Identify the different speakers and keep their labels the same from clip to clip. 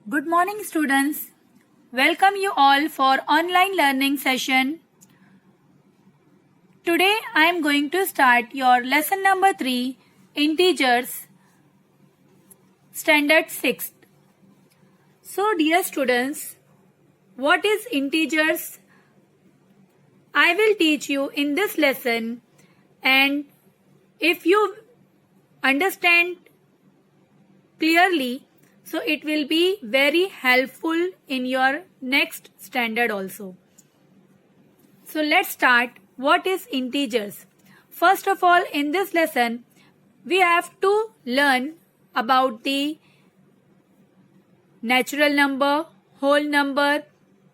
Speaker 1: Good morning, students. Welcome you all for online learning session. Today I am going to start your lesson number 3, Integers, Standard 6th. So dear students, what is integers? I will teach you in this lesson, and if you understand clearly, so it will be very helpful in your next standard also. So let's start. What is integers? First of all, in this lesson, we have to learn about the natural number, whole number,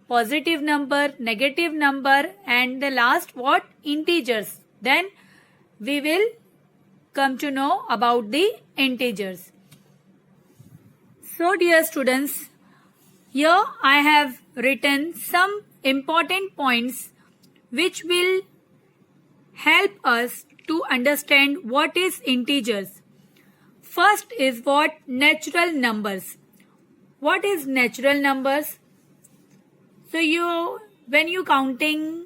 Speaker 1: positive number, negative number, and the last what? Integers. Then we will come to know about the integers. So dear students, here I have written some important points which will help us to understand what is integers. First is what? Natural numbers. What is natural numbers? So when you counting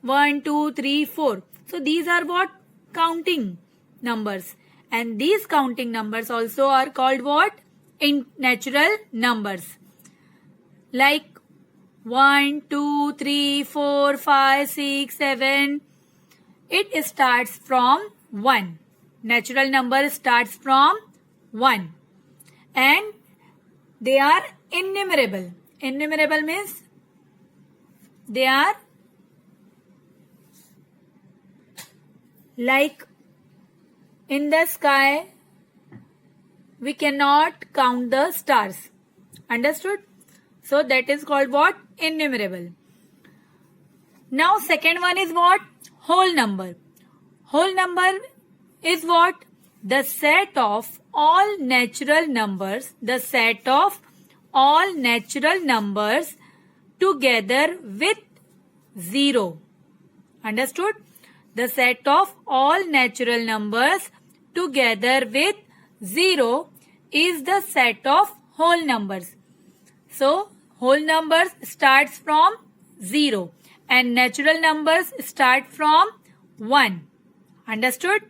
Speaker 1: 1, 2, 3, 4. So these are what? Counting numbers. And these counting numbers also are called what? In natural numbers. Like 1, 2, 3, 4, 5, 6, 7. It starts from 1. Natural number starts from 1. And they are innumerable. Innumerable means they are like in the sky. We cannot count the stars. Understood? So that is called what? Innumerable. Now second one is what? Whole number. Whole number is what? The set of all natural numbers. The set of all natural numbers together with 0. Understood? The set of all natural numbers together with 0 is the set of whole numbers. So, whole numbers starts from 0 and natural numbers start from 1. Understood?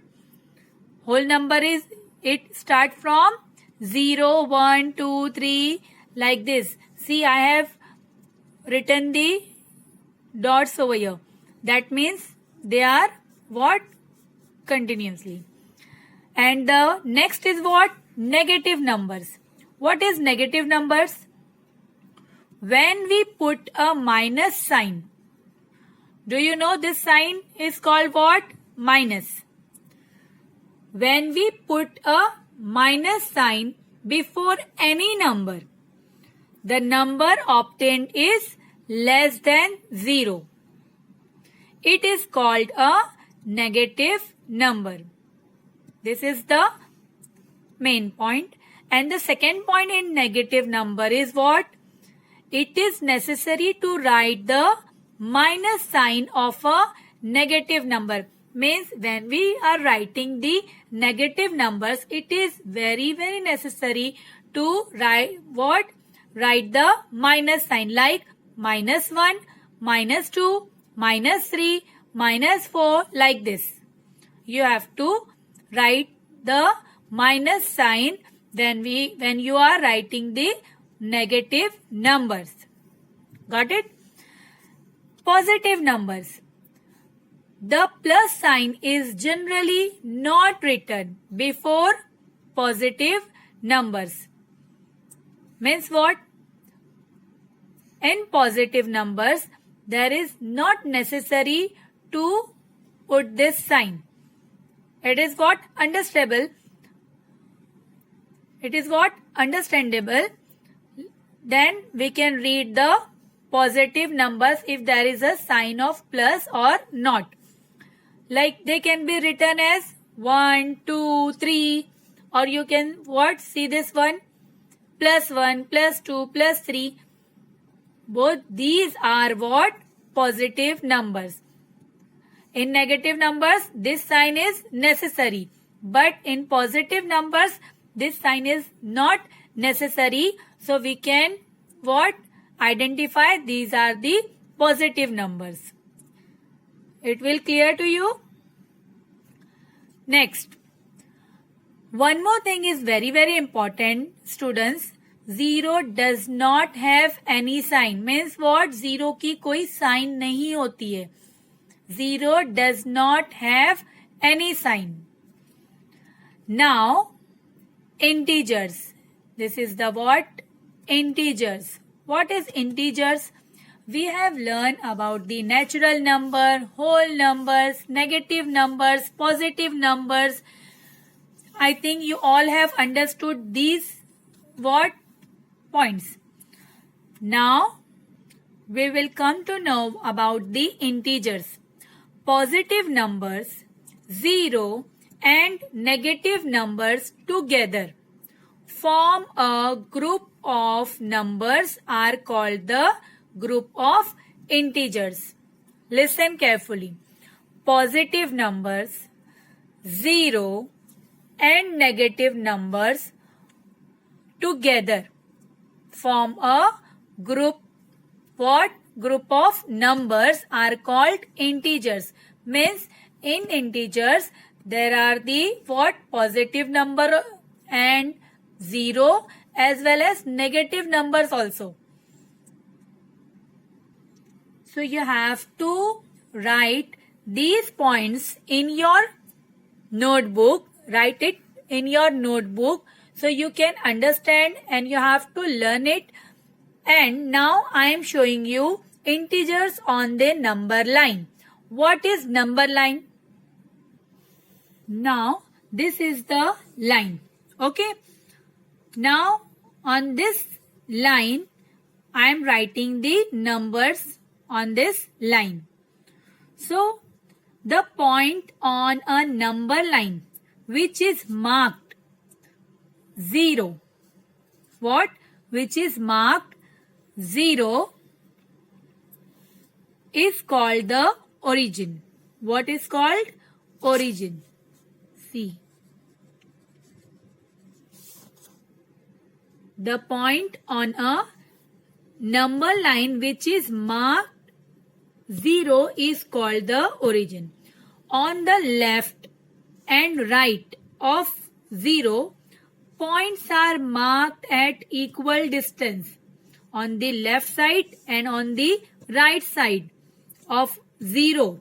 Speaker 1: Whole number it start from 0, 1, 2, 3 like this. See, I have written the dots over here. That means they are what? Continuously. And the next is what? Negative numbers. What is negative numbers? When we put a minus sign. Do you know this sign is called what? Minus. When we put a minus sign before any number, the number obtained is less than 0. It is called a negative number. This is the main point. And the second point in negative number is what? It is necessary to write the minus sign of a negative number. Means when we are writing the negative numbers, it is very necessary to write what? Write the minus sign like -1, -2, -3, -4 like this. You have to write the minus sign when you are writing the negative numbers. Got it? Positive numbers. The plus sign is generally not written before positive numbers. Means what? In positive numbers, there is not necessary to put this sign. It is what? Understandable. It is what? Understandable. Then we can read the positive numbers if there is a sign of plus or not. Like they can be written as 1, 2, 3, or you can what? See this one? +1, +2, +3. Both these are what? Positive numbers. In negative numbers, this sign is necessary. But in positive numbers, this sign is not necessary. So we can what? Identify these are the positive numbers. It will clear to you. Next, one more thing is very important, students. 0 does not have any sign. Means what? 0 की कोई sign नहीं होती है. 0 does not have any sign. Now, integers. This is the what? Integers. What is integers? We have learned about the natural number, whole numbers, negative numbers, positive numbers. I think you all have understood these what points. Now, we will come to know about the integers. Positive numbers, 0 and negative numbers together form a group of numbers are called the group of integers. Listen carefully. Positive numbers, 0 and negative numbers together form a group. What? Group of numbers are called integers. Means in integers there are the what? Positive number and 0 as well as negative numbers also. So you have to write these points in your notebook. Write it in your notebook so you can understand and you have to learn it. And now I am showing you integers on the number line. What is number line? Now this is the line. Okay. Now on this line I am writing the numbers on this line. So the point on a number line which is marked 0. What? Which is marked 0 is called the origin. What is called? Origin. See. The point on a number line which is marked 0 is called the origin. On the left and right of 0, points are marked at equal distance. On the left side and on the right side of 0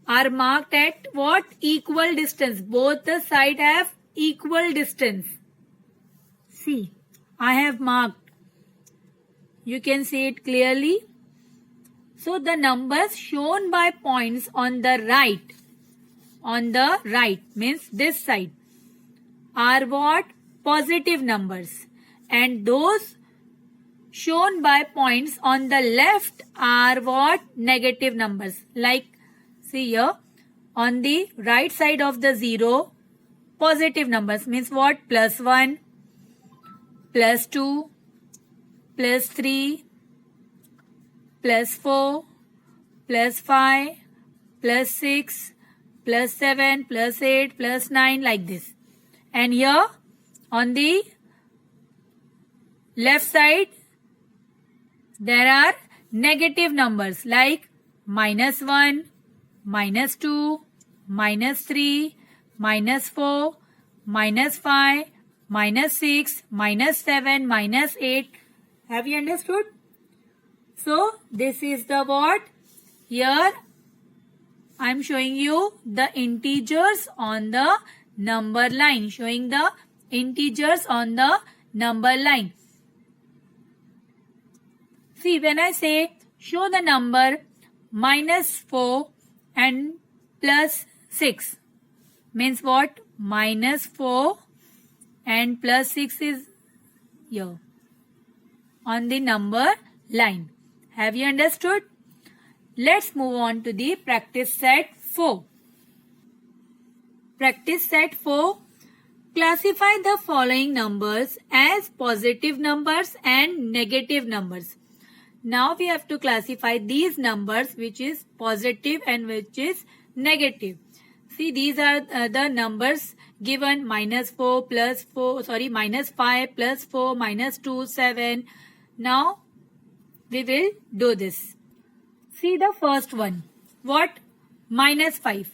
Speaker 1: are marked at what? Equal distance. Both the sides have equal distance. See, I have marked. You can see it clearly. So the numbers shown by points on the right means this side are what? Positive numbers, and those shown by points on the left are what? Negative numbers. Like see here on the right side of the 0, positive numbers means what? +1, +2, +3, +4, +5, +6, +7, +8, +9 like this. And here on the left side there are negative numbers like -1, -2, -3, -4, -5, -6, -7, -8. Have you understood? So this is the what? Here I am showing you the integers on the number line. Showing the integers on the number line. See, when I say show the number -4 and +6 means what? -4 and +6 is here on the number line. Have you understood? Let's move on to the practice set 4. Practice set 4. Classify the following numbers as positive numbers and negative numbers. Now we have to classify these numbers which is positive and which is negative. See, these are the numbers given: -4 plus 4, sorry, -5 plus 4, -2, 7. Now, we will do this. See the first one. What? -5.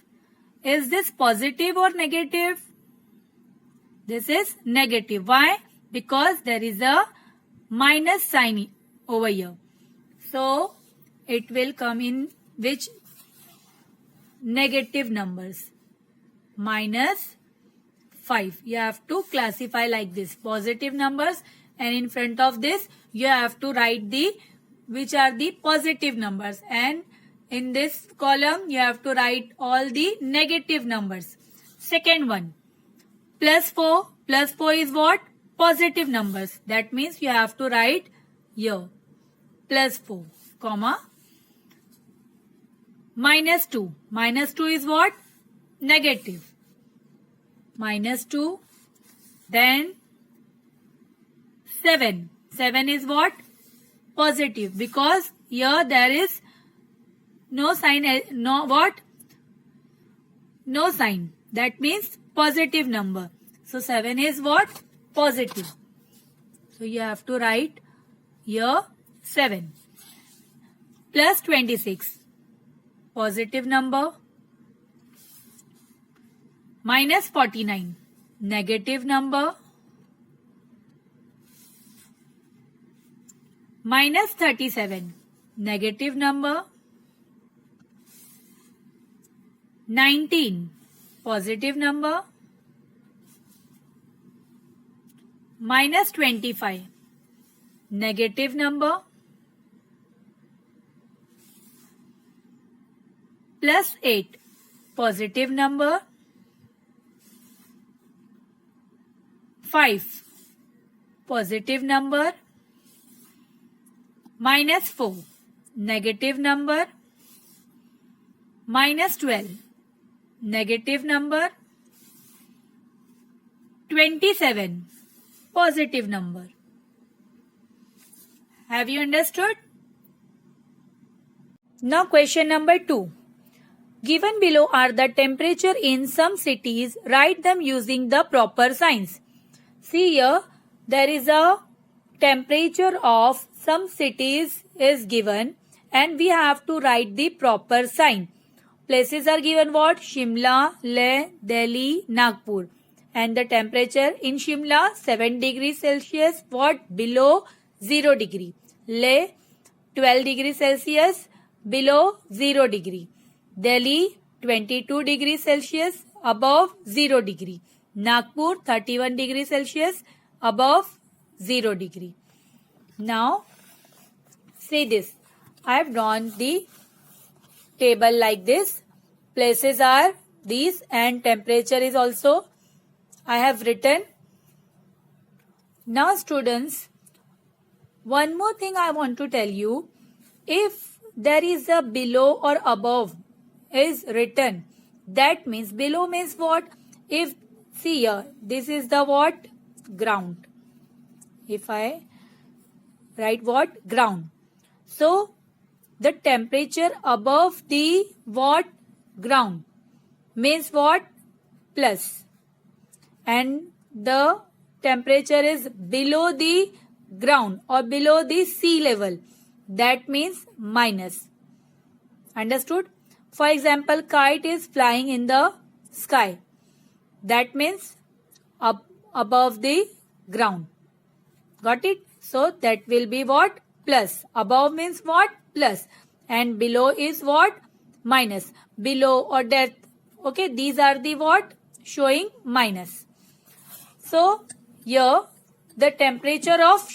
Speaker 1: Is this positive or negative? This is negative. Why? Because there is a minus sign over here. So, it will come in which negative numbers? -5. You have to classify like this. Positive numbers, and in front of this you have to write which are the positive numbers, and in this column you have to write all the negative numbers. Second one, +4. +4 is what? Positive numbers. That means you have to write here +4, comma. -2. -2 is what? Negative. -2. Then 7. 7 is what? Positive. Because here there is no sign. No what? No sign. That means positive number. So 7 is what? Positive. So you have to write here 7. +26. Positive number. -49. Negative number. -37. Negative number. 19. Positive number. -25. Negative number. +8. Positive number. 5. Positive number. -4. Negative number. -12. Negative number. 27. Positive number. Have you understood? Now question number 2. Given below are the temperature in some cities. Write them using the proper signs. See here, there is a temperature of some cities is given and we have to write the proper sign. Places are given what? Shimla, Leh, Delhi, Nagpur. And the temperature in Shimla 7 degrees Celsius, what? Below 0 degree. Leh 12 degrees Celsius, below 0 degree. Delhi 22 degrees Celsius, above 0 degree. Nagpur 31 degrees Celsius, above 0 degree. Now, see this. I have drawn the table like this. Places are these and temperature is also I have written. Now students, one more thing I want to tell you. If there is a below or above is written, that means below means what? If see here, this is the what? Ground. If I write what? Ground. So the temperature above the what? Ground means what? Plus. And the temperature is below the ground or below the sea level. That means minus. Understood? For example, kite is flying in the sky. That means up above the ground. Got it? So that will be what? Plus. Above means what? Plus. And below is what? Minus. Below or depth. Okay, these are the what? Showing minus. So here the temperature of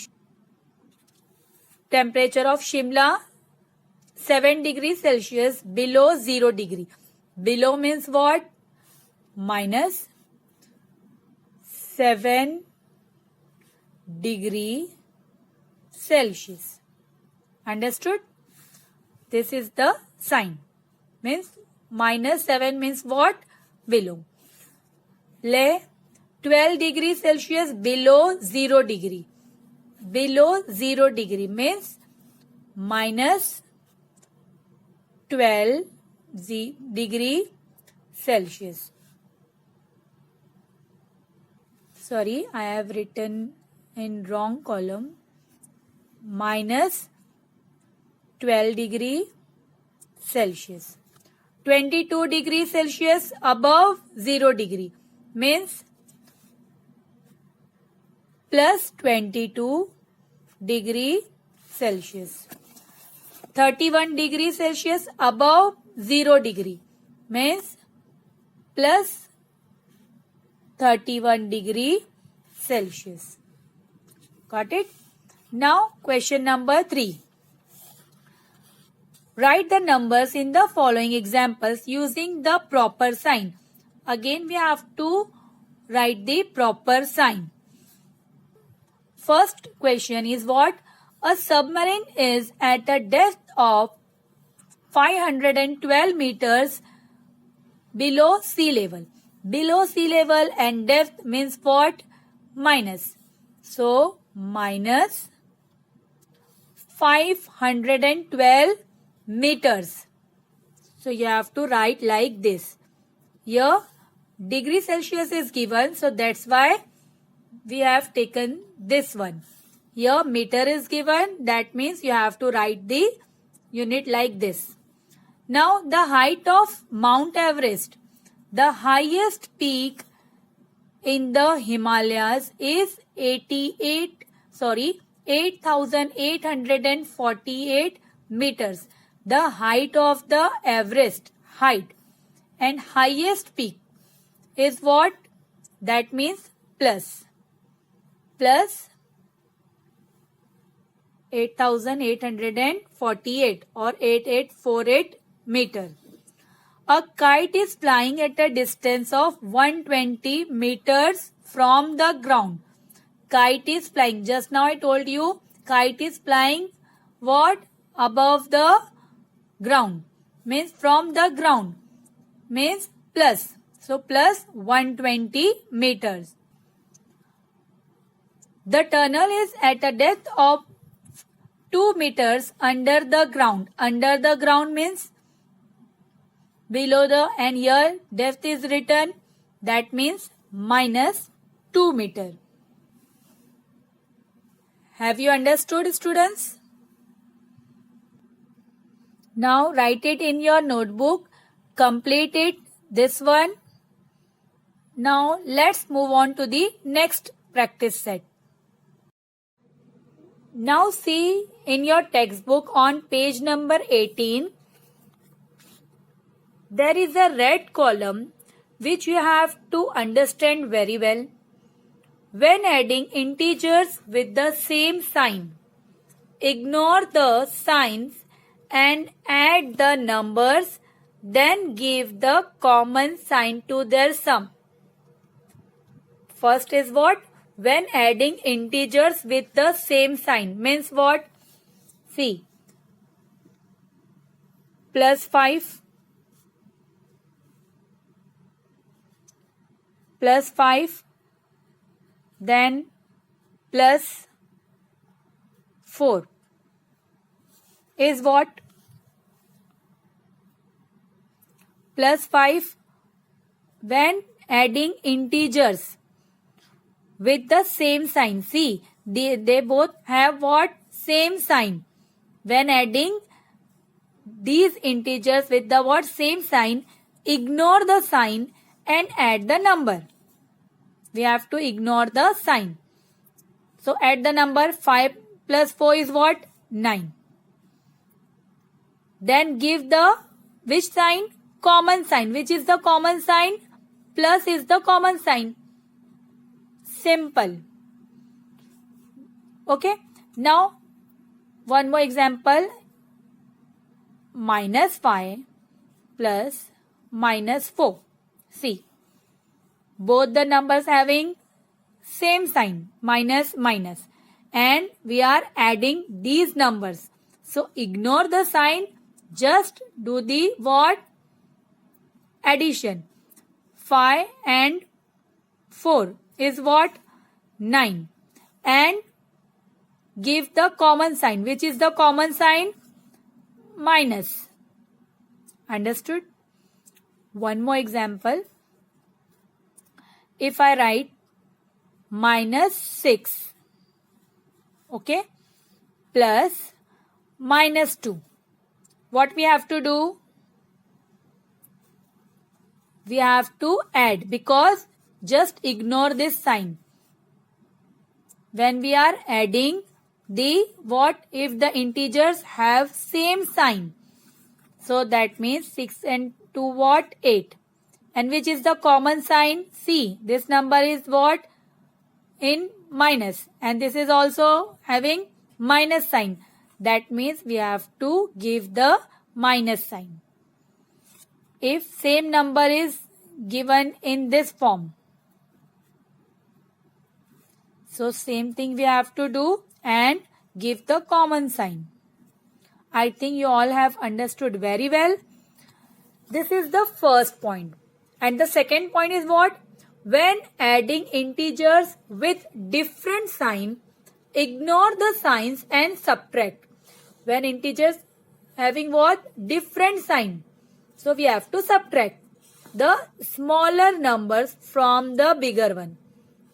Speaker 1: Shimla 7 degrees Celsius, below 0 degree. Below means what? Minus 7 degree Celsius. Understood? This is the sign. Means minus 7 means what? Below. Leh 12 degrees Celsius, below 0 degree. Below 0 degree means minus 12 degree Celsius. Sorry, I have written in wrong column. Minus 12 degree Celsius. 22 degrees Celsius above 0 degree means plus 22 degree Celsius. 31 degree Celsius above 0 degree means plus 31 degree Celsius. Got it? Now question number 3. Write the numbers in the following examples using the proper sign. Again we have to write the proper sign. First question is what? A submarine is at a depth of 512 meters below sea level. Below sea level and depth means what? Minus. So, minus 512 meters. So, you have to write like this. Here, degree Celsius is given. So, that's why we have taken this one. Here, meter is given. That means you have to write the unit like this. Now, the height of Mount Everest. The highest peak in the Himalayas is 8,848 meters. The height of the Everest height and highest peak is what? That means plus 8,848 or 8848 meter. A kite is flying at a distance of 120 meters from the ground. Kite is flying. Just now I told you kite is flying what? Above the ground. Means from the ground. Means plus. So plus 120 meters. The tunnel is at a depth of 2 meters under the ground. Under the ground means below the, and here depth is written. That means minus 2 meter. Have you understood, students? Now write it in your notebook. Complete it. This one. Now let's move on to the next practice set. Now see in your textbook on page number 18. There is a red column which you have to understand very well. When adding integers with the same sign, ignore the signs and add the numbers, then give the common sign to their sum. First is what? When adding integers with the same sign means what? See, plus 5, plus 5, then plus 4 is what? Plus 5 when adding integers with the same sign. See, they both have what? Same sign. When adding these integers with the what? Same sign, ignore the sign and add the number. We have to ignore the sign. So add the number. 5 plus 4 is what? 9. Then give the which sign? Common sign. Which is the common sign? Plus is the common sign. Simple. Okay. Now one more example. Minus 5 plus minus 4. See. Both the numbers having same sign, minus, minus. And we are adding these numbers. So, ignore the sign. Just do the what? Addition. 5 and 4 is what? 9. And give the common sign. Which is the common sign? Minus. Understood? One more example. If I write -6, okay, plus -2, what we have to do? We have to add, because just ignore this sign. When we are adding the what if the integers have same sign? So that means 6 and 2 what? 8. And which is the common sign? See, this number is what? In minus. And this is also having minus sign. That means we have to give the minus sign. If same number is given in this form, so same thing we have to do and give the common sign. I think you all have understood very well. This is the first point. And the second point is what? When adding integers with different sign, ignore the signs and subtract. When integers having what? Different sign. So we have to subtract the smaller numbers from the bigger one.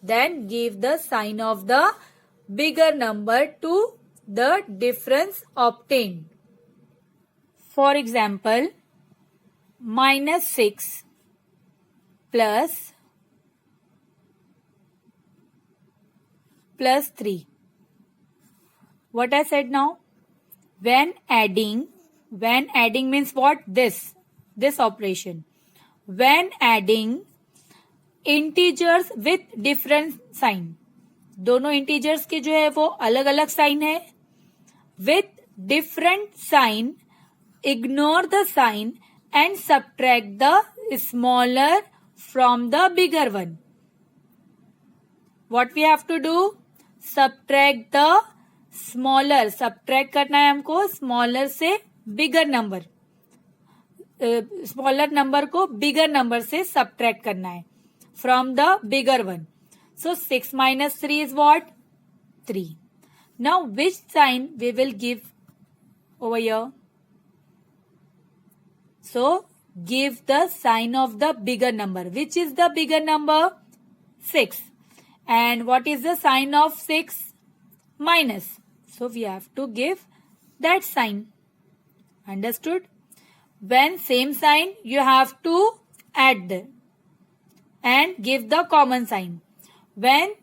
Speaker 1: Then give the sign of the bigger number to the difference obtained. For example, -6 plus 3. What I said now? When adding means what? This operation. When adding integers with different sign, दोनों integers के जो है वो अलग अलग sign है. With different sign, ignore the sign and subtract the smaller from the bigger one. What we have to do? Subtract the smaller. Subtract करना है हमको smaller से bigger number. Smaller number को bigger number से subtract करना है from the bigger one. So 6 minus 3 is what? 3. Now which sign we will give over here? So give the sign of the bigger number. Which is the bigger number? 6. And what is the sign of 6? Minus. So we have to give that sign. Understood? When same sign, you have to add them and give the common sign. When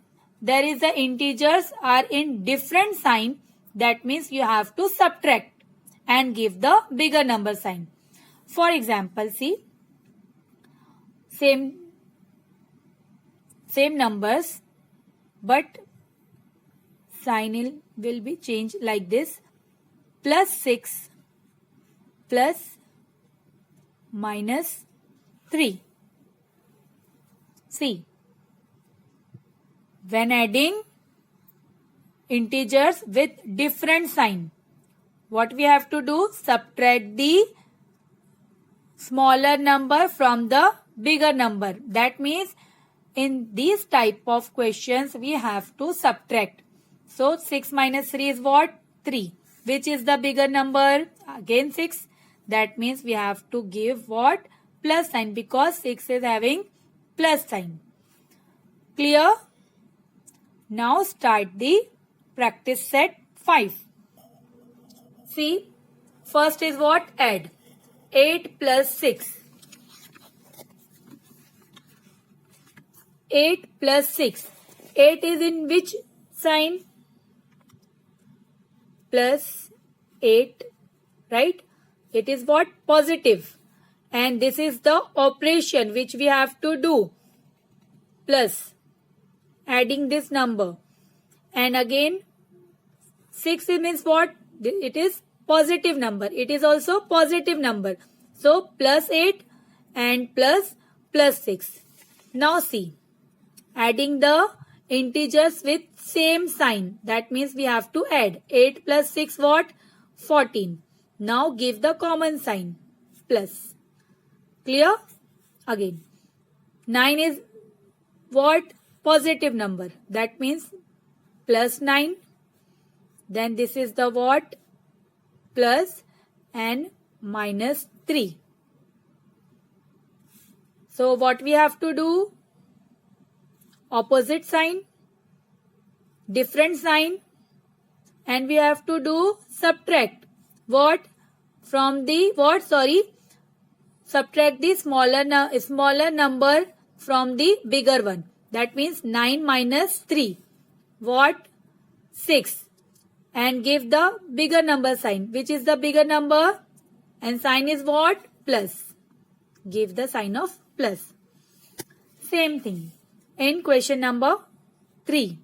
Speaker 1: there is the integers are in different sign, that means you have to subtract and give the bigger number sign. For example, see, same numbers, but sign will be changed like this. +6 plus -3. See, when adding integers with different sign, what we have to do? Subtract the smaller number from the bigger number. That means in these type of questions, we have to subtract. So 6 minus 3 is what? 3. Which is the bigger number? Again 6. That means we have to give what? Plus sign, because 6 is having plus sign. Clear? Now start the practice set 5. See, first is what? Add. 8 plus 6. 8 plus 6. 8 is in which sign? Plus 8, right? It is what? Positive. And this is the operation which we have to do. Plus. Adding this number. And again, 6 means what? It is positive number. It is also positive number. So, plus 8 and plus 6. Now see. Adding the integers with same sign. That means we have to add. 8 plus 6 what? 14. Now give the common sign. Plus. Clear? Again. 9 is what? Positive number. That means plus 9. Then this is the what? Plus and minus 3. So what we have to do? Opposite sign, different sign, and we have to do subtract. What? From the what? Sorry. Subtract the smaller number from the bigger one. That means 9 minus 3. What? 6. And give the bigger number sign. Which is the bigger number? And sign is what? Plus. Give the sign of plus. Same thing. In question number 3.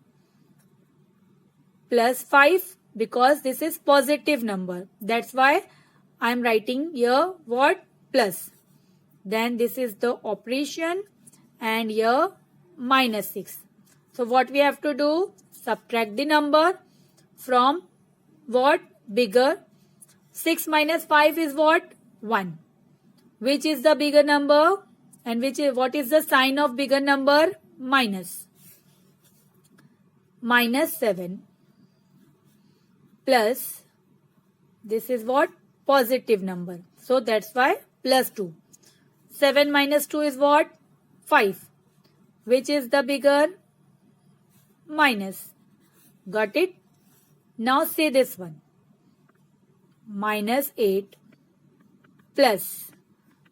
Speaker 1: Plus 5, because this is positive number. That's why I am writing here what? Plus. Then this is the operation, and here minus 6. So what we have to do? Subtract the number from what? Bigger. 6 minus 5 is what? 1. Which is the bigger number? And what is the sign of bigger number? Minus. Minus 7 plus, this is what? Positive number. So that's why plus 2. 7 minus 2 is what? 5. Which is the bigger? Minus. Got it? Now say this one. Minus 8 plus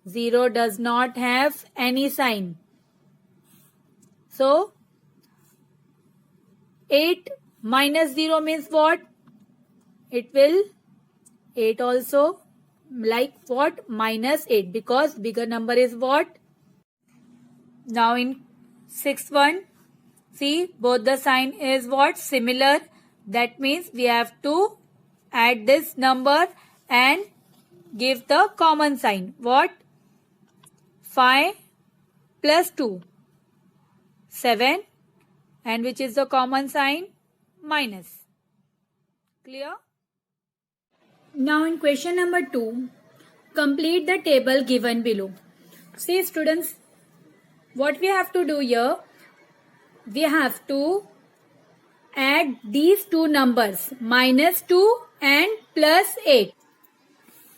Speaker 1: 0 does not have any sign. So 8 minus 0 means what? It will 8 also, like what? Minus 8, because bigger number is what? Now in sixth one, see both the sign is what? Similar. That means we have to add this number and give the common sign. What? 5 plus 2. 7. And which is the common sign? Minus. Clear? Now in question number 2, complete the table given below. See students, what we have to do here, we have to add these two numbers, minus 2 and plus 8.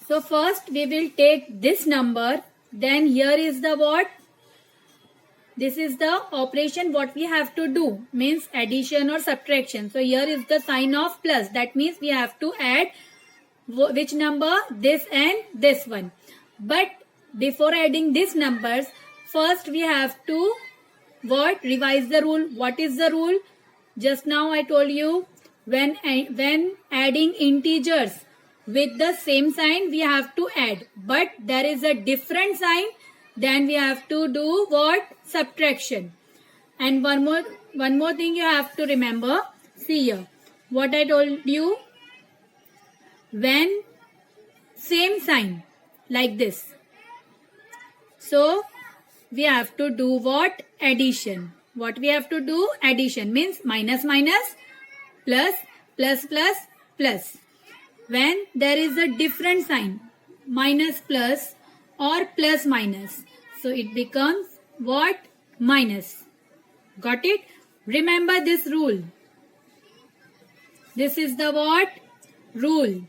Speaker 1: So first we will take this number, then here is the what? This is the operation what we have to do, means addition or subtraction. So here is the sign of plus. That means we have to add which number? This and this one. But before adding these numbers, first we have to what? Revise the rule. What is the rule? Just now I told you, when adding integers with the same sign, we have to add. But there is a different sign, then we have to do what? Subtraction. And one more thing you have to remember. See here, what I told you. When same sign like this, so we have to do what? Addition. What we have to do? Addition means minus minus, plus plus plus plus. When there is a different sign, minus plus or plus minus, so it becomes what? Minus. Got it? Remember this rule. This is the what? Rule.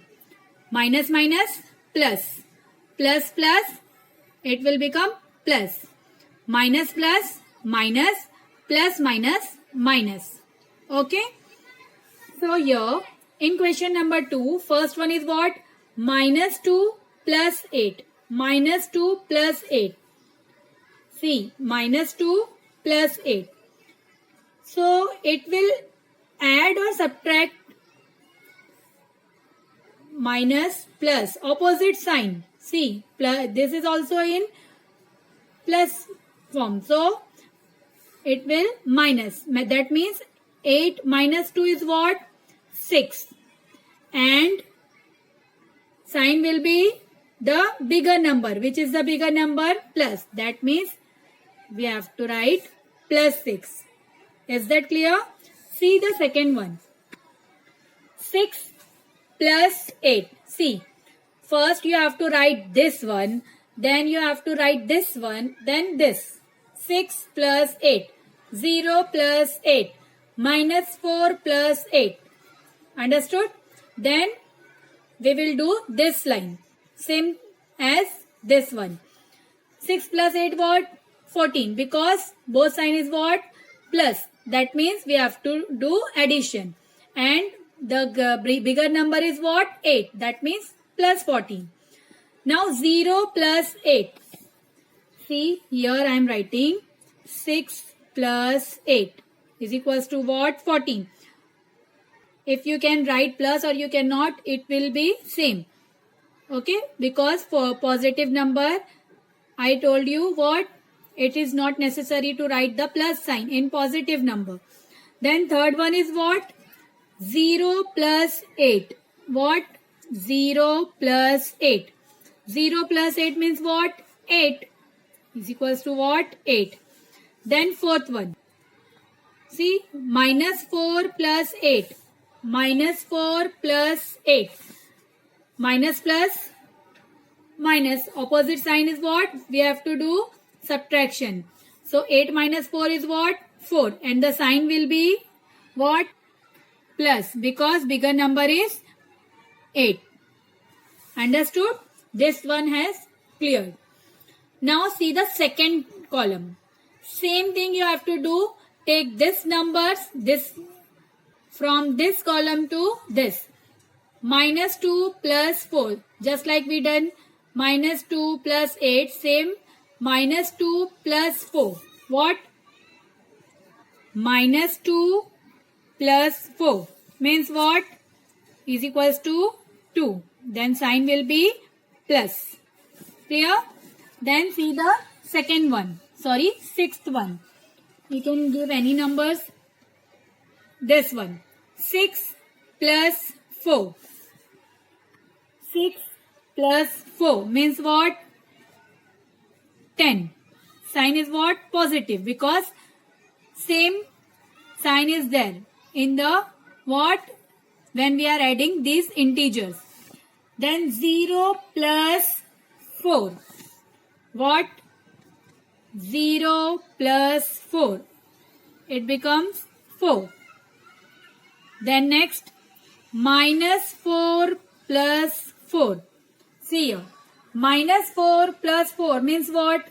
Speaker 1: Minus minus, plus. Plus plus, it will become plus. Minus plus, minus. Plus minus, minus. Okay? So here, in question number 2, first one is what? Minus 2 plus 8. Minus 2 plus 8. See, minus 2 plus 8. So, it will add or subtract minus plus, opposite sign. See, plus, this is also in plus form. So, it will minus. That means 8 minus 2 is what? 6. And sign will be the bigger number. Which is the bigger number? Plus. That means we have to write plus 6. Is that clear? See the second one. 6 plus 8. See, first you have to write this one, then you have to write this one, then this. 6 plus 8. 0 plus 8. Minus 4 plus 8. Understood? Then we will do this line. Same as this one. 6 plus 8 what? 14 because both sign is what? Plus. That means we have to do addition. And the bigger number is what? 8. That means plus 14. Now 0 plus 8. See, here I am writing 6 plus 8 is equals to what? 14. If you can write plus or you cannot, it will be same. Okay, because for positive number, I told you what? It is not necessary to write the plus sign in positive number. Then third one is what? 0 plus 8. What? 0 plus 8. 0 plus 8 means what? 8 is equals to what? 8. Then fourth one. See, minus 4 plus 8. Minus 4 plus 8. Minus plus minus. Opposite sign is what? We have to do subtraction. So 8 minus 4 is what? 4. And the sign will be what? Plus. Because bigger number is 8. Understood? This one has cleared. Now see the second column. Same thing you have to do. Take this numbers, this from this column to this. Minus 2 plus 4. Just like we done minus 2 plus 8. Same. Minus 2 plus 4. What? Minus 2 plus 4. Means what? Is equals to 2. Then sign will be plus. Clear? Then see the second one. Sorry, sixth one. You can give any numbers. This one. 6 plus 4. 6 plus 4 means what? 10. Sign is what? Positive because same sign is there in the what? When we are adding these integers. Then 0 plus 4. What? 0 plus 4. It becomes 4. Then next, minus 4 plus 4. See here. Minus 4 plus 4 means what?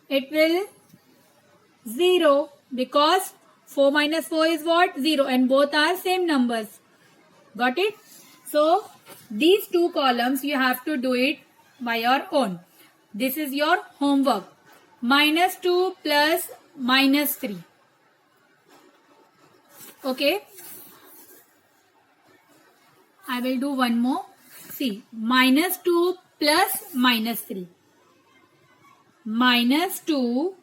Speaker 1: It will 0 because 4 minus 4 is what? 0 and both are same numbers. Got it? So, these two columns you have to do it by your own. This is your homework. Minus 2 plus minus 3. Okay. I will do one more. See, minus 2 plus minus 3. Minus 2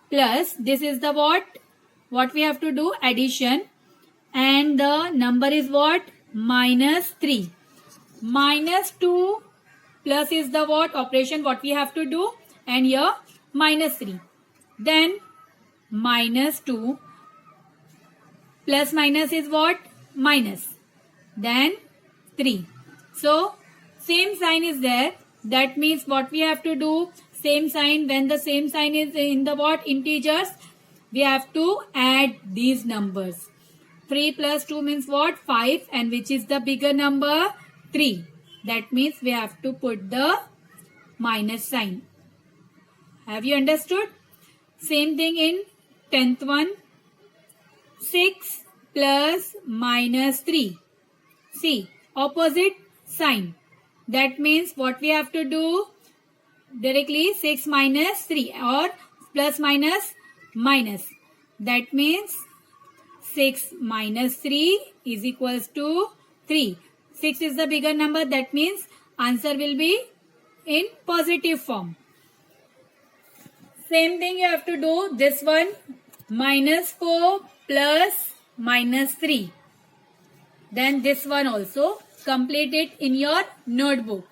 Speaker 1: plus, this is the what? What we have to do? Addition. And the number is what? Minus 3. Minus 2 plus is the what? Operation what we have to do. And here minus 3. Then minus 2 plus minus is what? Minus. Then 3. So, same sign is there. That means what we have to do? Same sign. When the same sign is in the what? Integers. We have to add these numbers. 3 plus 2 means what? 5. And which is the bigger number? 3. That means we have to put the minus sign. Have you understood? Same thing in 10th one. 6 plus minus 3. See, opposite sign. That means what we have to do? Directly 6 minus 3 or plus minus minus. That means 6 minus 3 is equals to 3. 6 is the bigger number. That means answer will be in positive form. Same thing you have to do. This one minus 4 plus minus 3. Then this one also complete it in your notebook.